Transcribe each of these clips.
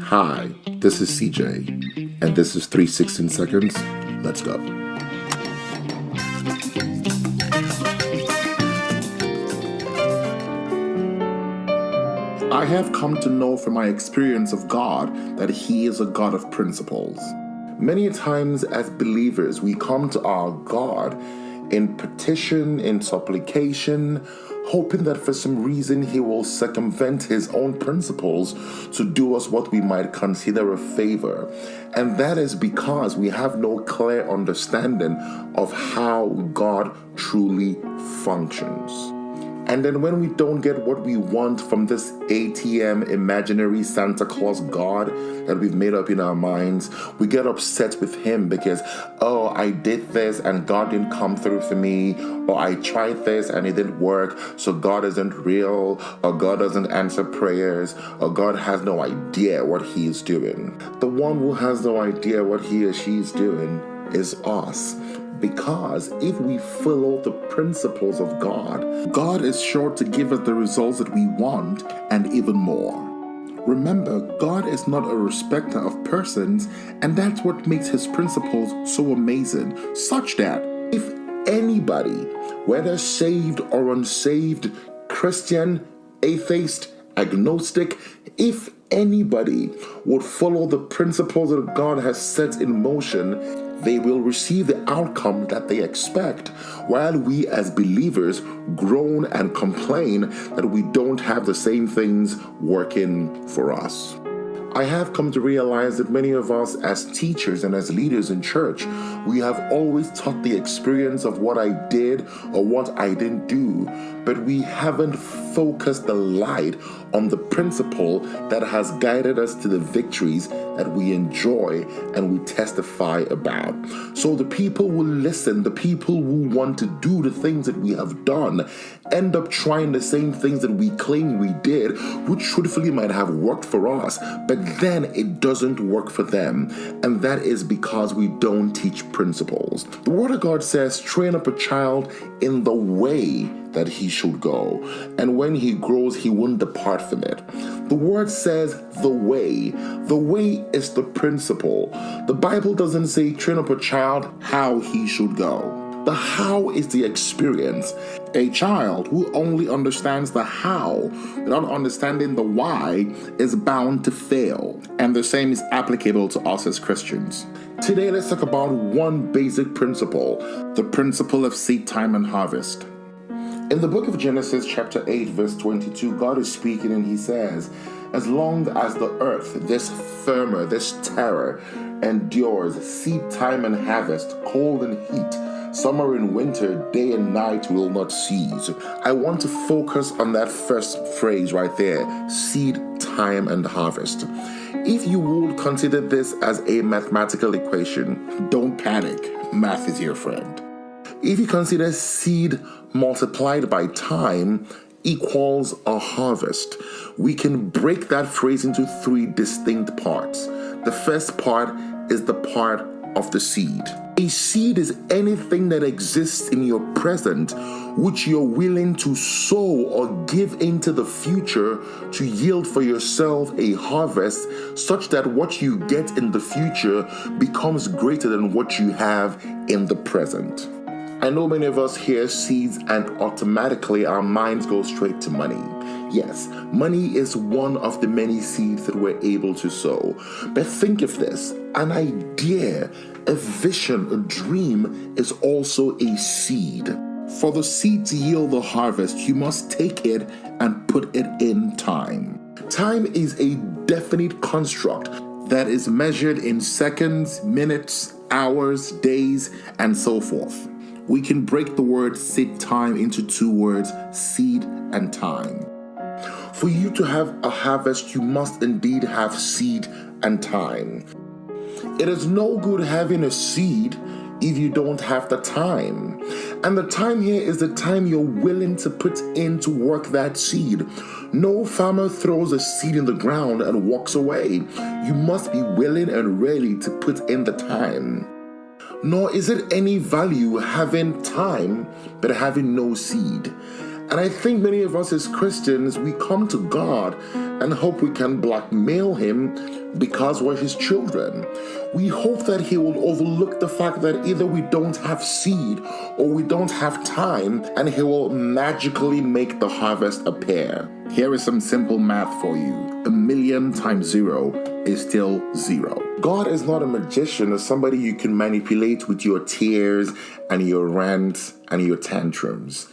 Hi, this is CJ, and this is 316 Seconds. Let's go. I have come to know from my experience of God that He is a God of principles. Many times as believers, we come to our God in petition, in supplication, hoping that for some reason He will circumvent His own principles to do us what we might consider a favor. And that is because we have no clear understanding of how God truly functions. And then when we don't get what we want from this ATM imaginary Santa Claus God that we've made up in our minds, we get upset with Him because, oh, I did this and God didn't come through for me, or I tried this and it didn't work, so God isn't real, or God doesn't answer prayers, or God has no idea what He is doing. The one who has no idea what he or she is doing is us. Because if we follow the principles of God, God is sure to give us the results that we want and even more. Remember, God is not a respecter of persons, and that's what makes His principles so amazing, such that if anybody, whether saved or unsaved, Christian, atheist, agnostic, if anybody would follow the principles that God has set in motion, they will receive the outcome that they expect, while we as believers groan and complain that we don't have the same things working for us. I have come to realize that many of us as teachers and as leaders in church, we have always taught the experience of what I did or what I didn't do, but we haven't focused the light on the principle that has guided us to the victories that we enjoy and we testify about. So the people who listen, the people who want to do the things that we have done, end up trying the same things that we claim we did, which truthfully might have worked for us, but then it doesn't work for them. And that is because we don't teach principles. The Word of God says, train up a child in the way that he should go, and when he grows, he won't depart from it. The Word says the way. The way is the principle. The Bible doesn't say train up a child how he should go. The how is the experience. A child who only understands the how without understanding the why is bound to fail. And the same is applicable to us as Christians. Today, let's talk about one basic principle, the principle of seed time and harvest. In the book of Genesis chapter 8 verse 22, God is speaking and He says, as long as the earth, this firmer, this terror, endures, seed time and harvest, cold and heat, summer and winter, day and night will not cease. I want to focus on that first phrase right there, seed time and harvest. If you would consider this as a mathematical equation, don't panic, math is your friend. If you consider seed multiplied by time equals a harvest, we can break that phrase into three distinct parts. The first part is the part of the seed. A seed is anything that exists in your present which you're willing to sow or give into the future to yield for yourself a harvest such that what you get in the future becomes greater than what you have in the present. I know many of us hear seeds and automatically our minds go straight to money. Yes, money is one of the many seeds that we're able to sow. But think of this, an idea, a vision, a dream is also a seed. For the seed to yield the harvest, you must take it and put it in time. Time is a definite construct that is measured in seconds, minutes, hours, days, and so forth. We can break the word seed time into two words, seed and time. For you to have a harvest, you must indeed have seed and time. It is no good having a seed if you don't have the time. And the time here is the time you're willing to put in to work that seed. No farmer throws a seed in the ground and walks away. You must be willing and ready to put in the time. Nor is it any value having time but having no seed. And I think many of us as Christians, we come to God and hope we can blackmail him because we're his children. We hope that he will overlook the fact that either we don't have seed or we don't have time, and he will magically make the harvest appear. Here is some simple math for you. 1,000,000 times 0 is still 0. God is not a magician or somebody you can manipulate with your tears and your rants and your tantrums.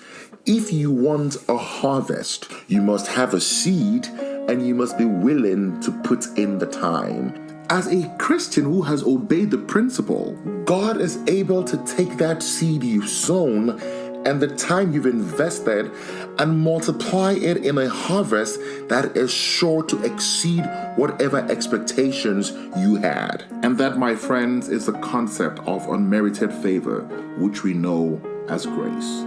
If you want a harvest, you must have a seed and you must be willing to put in the time. As a Christian who has obeyed the principle, God is able to take that seed you've sown and the time you've invested and multiply it in a harvest that is sure to exceed whatever expectations you had. And that, my friends, is the concept of unmerited favor, which we know as grace.